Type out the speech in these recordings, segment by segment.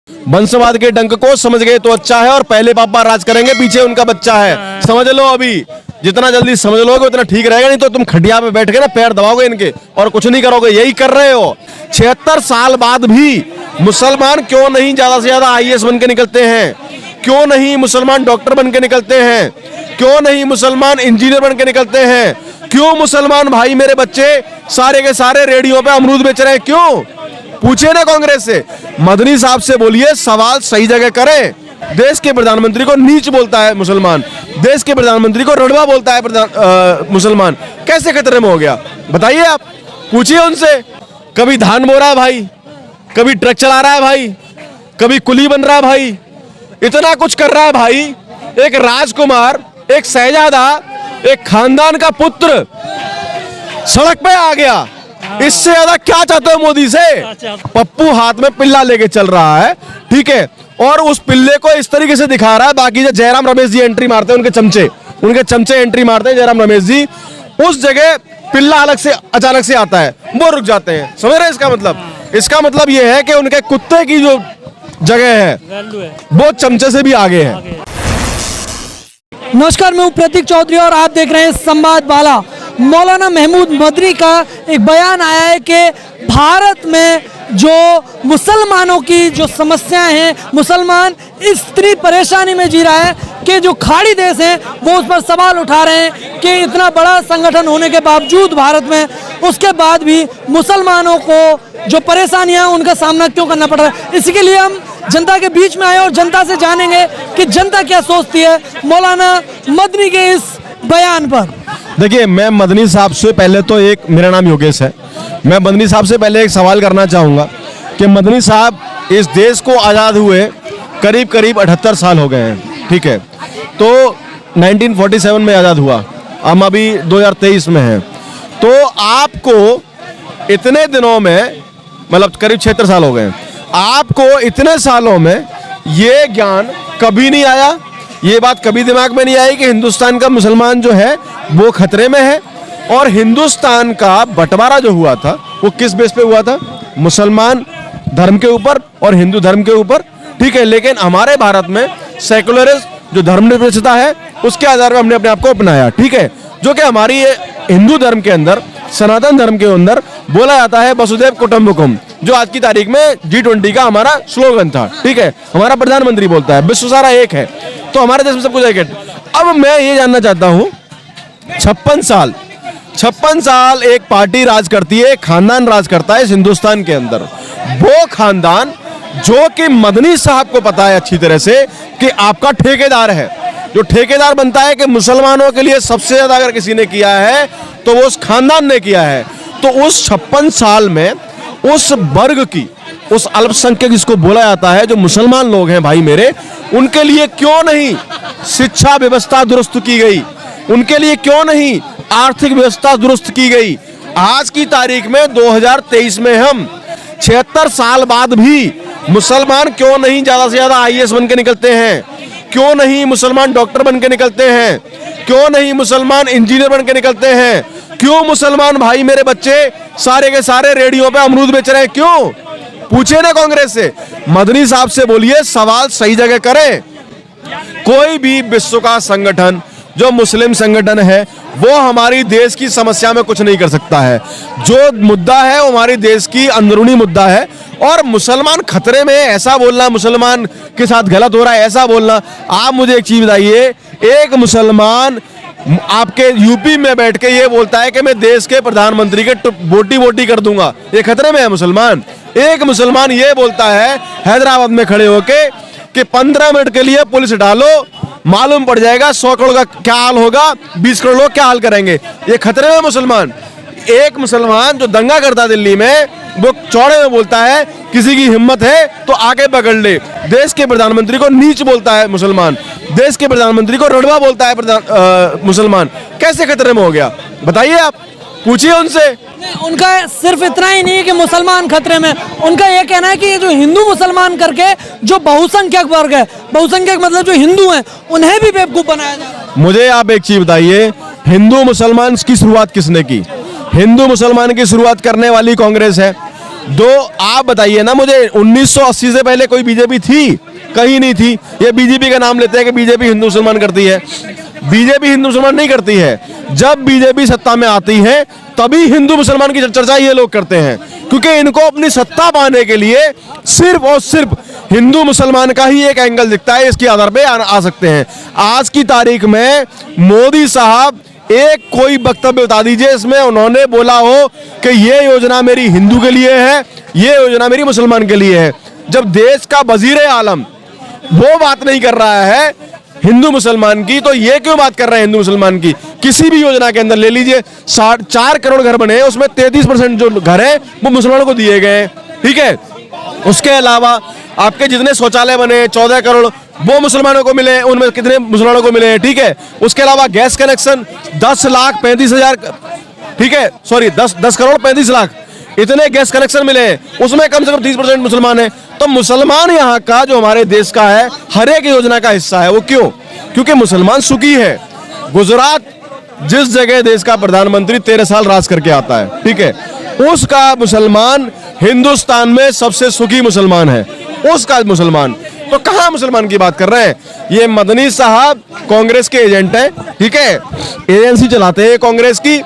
वंशवाद के डंक को समझ गए तो अच्छा है, और पहले पापा राज करेंगे, पीछे उनका बच्चा है। समझ लो, अभी जितना जल्दी समझ लोगे उतना ठीक रहेगा, नहीं तो तुम खटिया पे बैठ के ना पैर दबाओगे इनके और कुछ नहीं करोगे। यही कर रहे हो। 76 साल बाद भी मुसलमान क्यों नहीं ज्यादा से ज्यादा IAS बन के निकलते हैं? क्यों नहीं मुसलमान डॉक्टर बन के निकलते हैं? क्यों नहीं मुसलमान इंजीनियर बन के निकलते हैं? क्यों मुसलमान भाई मेरे बच्चे सारे के सारे रेडियो पे अमरूद बेच रहे हैं? क्यों? पूछिए ना कांग्रेस से, मदनी साहब से बोलिए, सवाल सही जगह करें। देश के प्रधानमंत्री को नीच बोलता है मुसलमान, देश के प्रधानमंत्री को रड़वा बोलता है मुसलमान। कैसे खतरे में हो गया बताइए आप, पूछिए उनसे। कभी धान बो रहा है भाई, कभी ट्रक चला रहा है भाई, कभी कुली बन रहा है भाई, इतना कुछ कर रहा है भाई। एक राजकुमार, एक शहजादा, एक खानदान का पुत्र सड़क पे आ गया। इससे ज्यादा क्या चाहते हो मोदी से? पप्पू हाथ में पिल्ला लेके चल रहा है, ठीक है, और उस पिल्ले को इस तरीके से दिखा रहा है। बाकी जो जयराम रमेश जी एंट्री मारते हैं, उनके चमचे एंट्री मारते हैं जयराम रमेश जी, उस जगह पिल्ला अलग से अचानक से आता है, वो रुक जाते हैं। समझ रहे हैं इसका मतलब? इसका मतलब ये है कि उनके कुत्ते की जो जगह है वो चमचे से भी आगे है। नमस्कार, मैं हूं प्रतीक चौधरी और आप देख रहे हैं संवाद वाला। मौलाना महमूद मदनी का एक बयान आया है कि भारत में जो मुसलमानों की जो समस्याएं हैं, मुसलमान इतनी परेशानी में जी रहा है कि जो खाड़ी देश हैं वो उस पर सवाल उठा रहे हैं कि इतना बड़ा संगठन होने के बावजूद भारत में, उसके बाद भी मुसलमानों को जो परेशानियां उनका सामना क्यों करना पड़ रहा है। इसी के लिए हम जनता के बीच में आए और जनता से जानेंगे कि जनता क्या सोचती है मौलाना मदनी के इस बयान पर। देखिए, मैं मदनी साहब से पहले तो मेरा नाम योगेश है, मैं मदनी साहब से पहले एक सवाल करना चाहूँगा कि मदनी साहब, इस देश को आज़ाद हुए करीब 78 साल हो गए हैं, ठीक है, तो 1947 में आज़ाद हुआ, हम अभी 2023 में हैं, तो आपको इतने दिनों में, मतलब करीब 76 साल हो गए, आपको इतने सालों में ये ज्ञान कभी नहीं आया, ये बात कभी दिमाग में नहीं आई कि हिंदुस्तान का मुसलमान जो है वो खतरे में है? और हिंदुस्तान का बंटवारा जो हुआ था वो किस बेस पे हुआ था? मुसलमान धर्म के ऊपर और हिंदू धर्म के ऊपर, ठीक है, लेकिन हमारे भारत में सेकुलरिज्म जो धर्मनिरपेक्षता है उसके आधार पर हमने अपने आप को अपनाया, ठीक है, जो कि हमारी हिंदू धर्म के अंदर, सनातन धर्म के अंदर बोला जाता है वसुधैव कुटुंबकम, जो आज की तारीख में G20 का हमारा स्लोगन था, ठीक है, हमारा प्रधानमंत्री बोलता है विश्व सारा एक है, तो हमारे देश में सब कुछ एक है। अब मैं ये जानना चाहता हूँ, 56 साल एक पार्टी राज करती है, एक खानदान राज करता है इस हिंदुस्तान के अंदर, वो खानदान जो कि मदनी साहब को पता है अच्छी तरह से कि आपका ठेकेदार है, जो ठेकेदार बनता है कि मुसलमानों के लिए सबसे ज्यादा अगर किसी ने किया है तो वो उस खानदान ने किया है। तो उस 56 साल में उस वर्ग की, उस अल्पसंख्यक जिसको बोला जाता है, जो मुसलमान लोग हैं भाई मेरे, उनके लिए क्यों नहीं शिक्षा व्यवस्था दुरुस्त की गई? उनके लिए क्यों नहीं आर्थिक व्यवस्था दुरुस्त की गई? आज की तारीख में 2023 में हम 76 साल बाद भी मुसलमान क्यों नहीं ज्यादा से ज्यादा IAS बन के निकलते हैं? क्यों नहीं मुसलमान डॉक्टर बन के निकलते हैं? क्यों नहीं मुसलमान इंजीनियर बन के निकलते हैं? क्यों मुसलमान भाई मेरे बच्चे सारे के सारे रेडियो पे अमरूद बेच रहे हैं? क्यों? पूछिए ना कांग्रेस से, मदनी साहब से बोलिए, सवाल सही जगह करें। कोई भी विश्व का संगठन जो मुस्लिम संगठन है वो हमारी देश की समस्या में कुछ नहीं कर सकता है। जो मुद्दा है वो हमारे देश की अंदरूनी मुद्दा है, और मुसलमान खतरे में है ऐसा बोलना, मुसलमान के साथ गलत हो रहा है ऐसा बोलना। आप मुझे एक चीज बताइए, एक मुसलमान आपके यूपी में बैठ के ये बोलता है कि मैं देश के प्रधानमंत्री के बोटी बोटी कर दूंगा, ये खतरे में है मुसलमान? एक मुसलमान ये बोलता है हैदराबाद में खड़े होके कि 15 मिनट के लिए पुलिस डालो, मालूम पड़ जाएगा 100 करोड़ का क्या हाल होगा, 20 करोड़ लोग क्या हाल करेंगे, ये खतरे में मुसलमान? एक मुसलमान जो दंगा करता दिल्ली में, वो चौड़े में बोलता है किसी की हिम्मत है तो आके पकड़ ले। देश के प्रधानमंत्री को नीच बोलता है मुसलमान, देश के प्रधानमंत्री को रड़वा बोलता है मुसलमान। कैसे खतरे में हो गया बताइए आप, पूछिए उनसे। उनका सिर्फ इतना ही नहीं है कि मुसलमान खतरे में, उनका यह कहना है कि ये जो हिंदू मुसलमान करके जो बहुसंख्यक वर्ग है, बहुसंख्यक मतलब जो हिंदू हैं, उन्हें भी बेवकूफ बनाया जा रहा है। मुझे आप एक चीज बताइए, हिंदू मुसलमान की शुरुआत किसने की? हिंदू मुसलमान की शुरुआत करने वाली कांग्रेस है। दो आप बताइए ना मुझे, 1980 से पहले कोई बीजेपी थी? कहीं नहीं थी। ये बीजेपी का नाम लेते हैं कि बीजेपी हिंदू मुसलमान करती है। बीजेपी हिंदू मुसलमान नहीं करती है। जब बीजेपी सत्ता में आती है तभी हिंदू मुसलमान की चर्चा ये लोग करते हैं, क्योंकि इनको अपनी सत्ता पाने के लिए सिर्फ और सिर्फ हिंदू मुसलमान का ही एक एंगल दिखता है, इसके आधार पे आ सकते हैं। आज की तारीख में मोदी साहब एक कोई वक्तव्य बता दीजिए इसमें उन्होंने बोला हो कि ये योजना मेरी हिंदू के लिए है, ये योजना मेरी मुसलमान के लिए है। जब देश का वजीर आलम वो बात नहीं कर रहा है हिंदू मुसलमान की, तो ये क्यों बात कर रहे हैं हिंदू मुसलमान की? किसी भी योजना के अंदर ले लीजिए, 4 करोड़ घर बने हैं, उसमें 33% जो घर है वो मुसलमानों को दिए गए हैं, ठीक है। उसके अलावा आपके जितने शौचालय बने 14 करोड़ वो मुसलमानों को मिले, उनमें कितने मुसलमानों को मिले हैं, ठीक है। उसके अलावा गैस कनेक्शन 10,35,000, ठीक है, सॉरी 10 करोड़ 35 लाख इतने गैस कनेक्शन मिले हैं, उसमें कम से कम 30% मुसलमान है। तो मुसलमान यहाँ का जो हमारे देश का है हर एक योजना का हिस्सा है। वो क्यों? क्योंकि मुसलमान सुखी है। गुजरात जिस जगह देश का प्रधानमंत्री 13 साल राज करके आता है, ठीक है, उसका मुसलमान हिंदुस्तान में सबसे सुखी मुसलमान है, उसका मुसलमान। तो कहाँ मुसलमान की बात कर रहे हैं? ये मदनी साहब कांग्रेस के एजेंट हैं, ठीक है, एजेंसी चलाते हैं कांग्रेस की,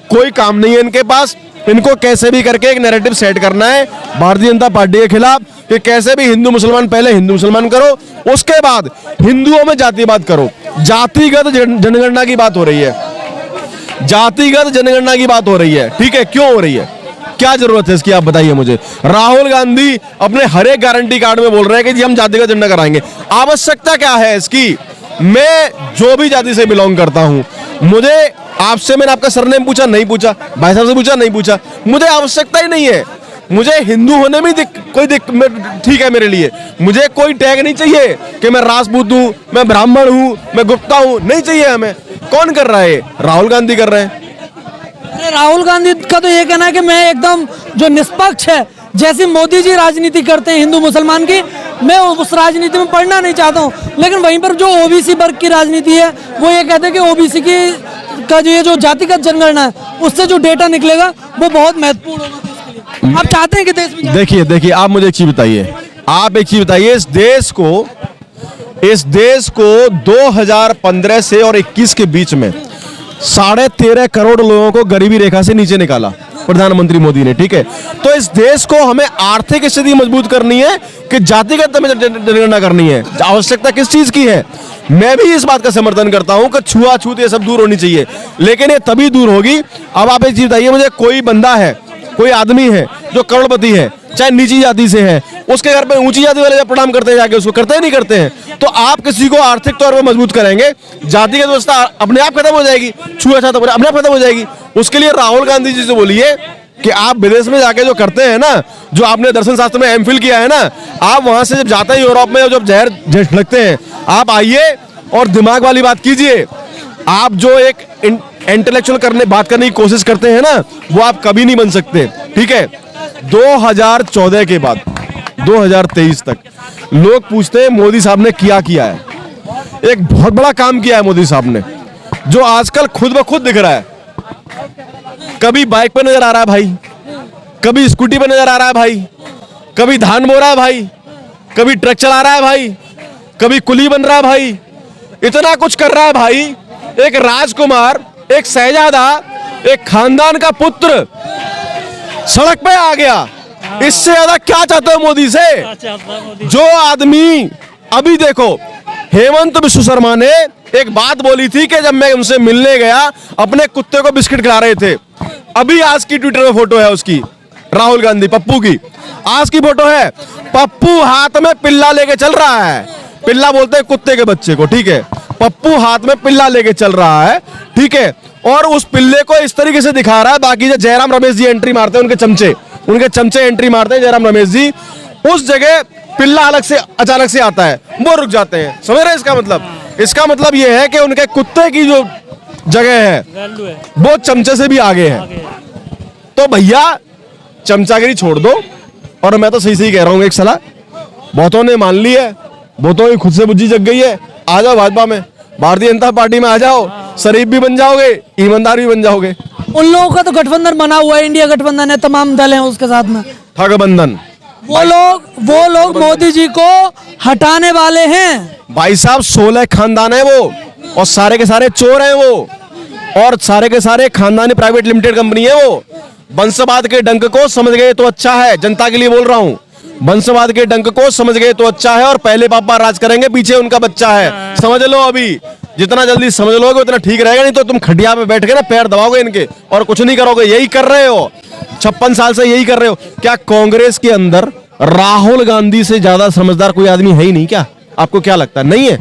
कोई काम नहीं है इनके पास। इनको कैसे भी करके एक नैरेटिव सेट करना है भारतीय जनता पार्टी के खिलाफ कि कैसे भी हिंदू मुसलमान, पहले हिंदू मुसलमान करो, उसके बाद हिंदुओं में जातिवाद करो। जातिगत जनगणना की बात हो रही है, जातिगत जनगणना की बात हो रही है, ठीक है, क्यों हो रही है? क्या जरूरत है इसकी, आप बताइए मुझे। राहुल गांधी अपने हर एक गारंटी कार्ड में बोल रहे हैं कि जी हम जातिगत जनगणना कराएंगे। आवश्यकता क्या है इसकी? मैं जो भी जाति से बिलोंग करता हूं, मुझे आपसे, मैंने आपका सरनेम पूछा नहीं पूछा, भाई साहब से पूछा नहीं पूछा, मुझे आवश्यकता ही नहीं है। मुझे हिंदू होने में ठीक है मेरे लिए, मुझे कोई टैग नहीं चाहिए कि मैं राजपूत हूं, मैं ब्राह्मण हूं, मैं गुप्ता हूं, नहीं चाहिए हमें। कौन कर रहा है? राहुल गांधी कर रहे हैं। अरे राहुल गांधी का तो ये कहना है कि मैं एकदम जो निष्पक्ष है, जैसे मोदी जी राजनीति करते हैं हिंदू मुसलमान की, मैं उस राजनीति में पढ़ना नहीं चाहता हूँ। लेकिन वहीं पर जो ओबीसी वर्ग की राजनीति है वो ये कहते हैं कि ओबीसी की का जो ये जो जातिगत जनगणना है उससे जो डेटा निकलेगा वो बहुत महत्वपूर्ण होगा देश के लिए। आप चाहते हैं कि देश में देखिए आप मुझे एक चीज बताइए, आप एक चीज बताइए, इस देश को 2015 से और 21 के बीच में 13.5 करोड़ लोगों को गरीबी रेखा से नीचे निकाला प्रधानमंत्री मोदी ने, ठीक है। तो इस देश को हमें आर्थिक स्थिति मजबूत करनी है कि जातिगत जनगणना करनी है? आवश्यकता किस चीज की है? मैं भी इस बात का समर्थन करता हूं कि छुआछूत ये सब दूर होनी चाहिए, लेकिन ये तभी दूर होगी। अब आप एक चीज बताइए मुझे, कोई बंदा है, कोई आदमी है जो करोड़पति है, चाहे नीची जाति से है, उसके घर पे ऊंची जाति वाले जब प्रणाम करते हैं जाके, उसको करते ही नहीं करते हैं। तो आप किसी को आर्थिक तौर पर मजबूत करेंगे, जातिगत व्यवस्था अपने आप खत्म हो जाएगी, छुआछूत अपने आप खत्म हो जाएगी। उसके लिए राहुल गांधी जी से बोलिए कि आप विदेश में जाके जो करते हैं ना, जो आपने दर्शन शास्त्र में एमफिल किया है ना, आप वहां से जब जाते हैं यूरोप में, जब जहर लगते हैं, आप आइए और दिमाग वाली बात कीजिए। आप जो एक इंटेलेक्चुअल बात करने की कोशिश करते हैं ना, वो आप कभी नहीं बन सकते, ठीक है। 2014 के बाद 2023 तक लोग पूछते हैं मोदी साहब ने किया है। एक बहुत बड़ा काम किया है मोदी साहब ने, जो आजकल खुद ब खुद दिख रहा है। कभी बाइक पे नजर आ रहा है भाई, कभी स्कूटी पे नजर आ रहा है भाई, कभी धान बो रहा है भाई, कभी ट्रक चला रहा है भाई, कभी कुली बन रहा है भाई, इतना कुछ कर रहा है भाई। एक राजकुमार, एक शहजादा, एक खानदान का पुत्र सड़क पे आ गया। इससे ज्यादा क्या चाहते हो मोदी से? जो आदमी, अभी देखो हेमंत बिश्व शर्मा ने एक बात बोली थी कि जब मैं उनसे मिलने गया, अपने कुत्ते को बिस्किट खिला रहे थे। अभी आज की ट्विटर में फोटो है उसकी, राहुल गांधी पप्पू की, आज की फोटो है। पप्पू हाथ में पिल्ला लेके चल रहा है, पिल्ला बोलते हैं कुत्ते के बच्चे को, ठीक है। पप्पू हाथ में पिल्ला लेके चल रहा है, ठीक है, और उस पिल्ले को इस तरीके से दिखा रहा है। बाकी जो जयराम रमेश जी एंट्री मारते हैं, उनके चमचे एंट्री मारते हैं जयराम रमेश जी, उस जगह पिल्ला अलग से अचानक से आता है, वो रुक जाते हैं। समझ रहे हैं इसका मतलब? इसका मतलब ये है कि उनके कुत्ते की जो जगह है वो चमचे से भी आगे है। तो भैया चमचागिरी छोड़ दो, और मैं तो सही कह रहा हूँ, एक सलाह, बहुतों ने मान ली है, बहुतों की खुद से बुद्धि जग गई है। आ जाओ भाजपा में, भारतीय जनता पार्टी में आ जाओ, शरीफ भी बन जाओगे, ईमानदार भी बन जाओगे। उन लोगों का तो गठबंधन बना हुआ है, इंडिया गठबंधन है, तमाम दल हैं उसके साथ में, ठगबंधन। वो लोग मोदी जी को हटाने वाले हैं। भाई साहब 16 खानदान है वो, और सारे के सारे चोर हैं वो, और सारे के सारे खानदानी प्राइवेट लिमिटेड कंपनी है वो। वंशवाद के डंक को समझ गए तो अच्छा है, जनता के लिए बोल रहा हूँ। वंशवाद के डंक को समझ गए तो अच्छा है, और पहले पापा राज करेंगे, पीछे उनका बच्चा है। समझ लो, अभी जितना जल्दी समझ लोगे उतना ठीक रहेगा, नहीं तो तुम खटिया पे बैठ के ना पैर दबाओगे इनके और कुछ नहीं करोगे। यही कर रहे हो, 56 साल से यही कर रहे हो। क्या कांग्रेस के अंदर राहुल गांधी से ज्यादा समझदार कोई आदमी है ही नहीं क्या? आपको क्या लगता है? नहीं है,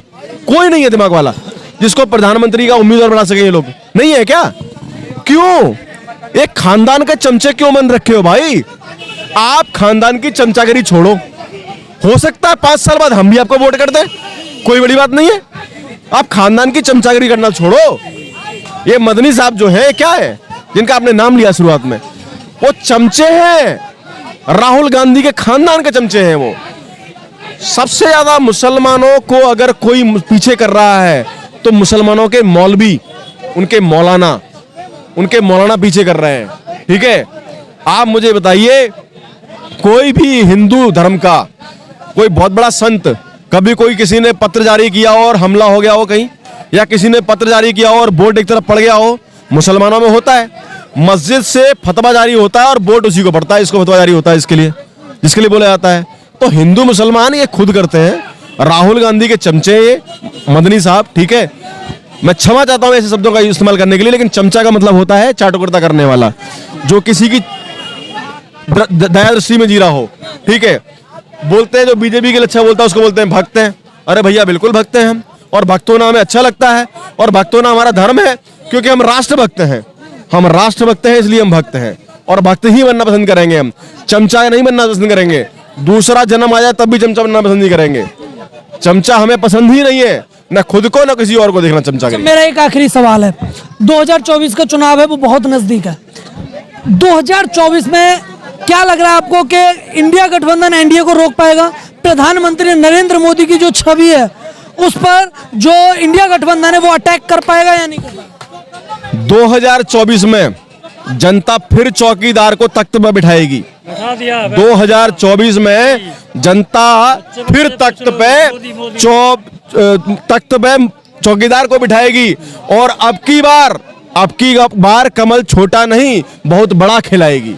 कोई नहीं है दिमाग वाला जिसको प्रधानमंत्री का उम्मीदवार बना सके। ये लोग नहीं है क्या? क्यों? एक खानदान के चमचे क्यों बन रखे हो भाई? आप खानदान की चमचागिरी छोड़ो। हो सकता है 5 साल बाद हम भी आपको वोट कर दें, कोई बड़ी बात नहीं है। आप खानदान की चमचागिरी करना छोड़ो। ये मदनी साहब जो है, क्या है जिनका आपने नाम लिया शुरुआत में, वो चमचे हैं, राहुल गांधी के खानदान के चमचे हैं वो। सबसे ज्यादा मुसलमानों को अगर कोई पीछे कर रहा है तो मुसलमानों के मौलवी, उनके मौलाना पीछे कर रहे हैं। ठीक है, आप मुझे बताइए, कोई भी हिंदू धर्म का कोई बहुत बड़ा संत, कभी कोई किसी ने पत्र जारी किया और हमला हो गया हो कहीं, या किसी ने पत्र जारी किया और बोर्ड एक तरफ पड़ गया हो? मुसलमानों में होता है, मस्जिद से फतवा जारी होता है और बोर्ड उसी को पड़ता है, इसको फतवा जारी होता है इसके लिए, जिसके लिए बोला जाता है। तो हिंदू मुसलमान ये खुद करते हैं। राहुल गांधी के चमचे ये मदनी साहब, ठीक है, मैं क्षमा चाहता हूं ऐसे शब्दों का इस्तेमाल करने के लिए, लेकिन चमचा का मतलब होता है चाटुकर्ता करने वाला, जो किसी की दया दृष्टि में जी रहा हो। ठीक है, बोलते हैं जो बीजेपी के लिए अच्छा बोलता है उसको बोलते हैं भक्त हैं। अरे भैया बिल्कुल भक्त हैं हम, और भक्त होना हमें अच्छा लगता है, और भक्त होना हमारा धर्म है, क्योंकि हम राष्ट्रभक्त हैं। हम राष्ट्रभक्त हैं इसलिए हम भक्त हैं, और भक्त ही बनना पसंद करेंगे। हम चमचा नहीं बनना पसंद करेंगे। दूसरा जन्म आ जाए तब भी चमचा बनना पसंद नहीं करेंगे। चमचा हमें पसंद ही नहीं है, ना खुद को ना किसी और को देखना चमचा के। मेरा एक आखिरी सवाल है, 2024 का चुनाव है, वो बहुत नजदीक है। 2024 में क्या लग रहा है आपको कि इंडिया गठबंधन एनडीए को रोक पाएगा? प्रधानमंत्री नरेंद्र मोदी की जो छवि है उस पर जो इंडिया गठबंधन है वो अटैक कर पाएगा या नहीं कर पाएगा? 2024 में जनता फिर चौकीदार को तख्त पर बिठाएगी। 2024 में जनता फिर तख्त पे चौकीदार को बिठाएगी, और अब की बार कमल छोटा नहीं बहुत बड़ा खिलाएगी।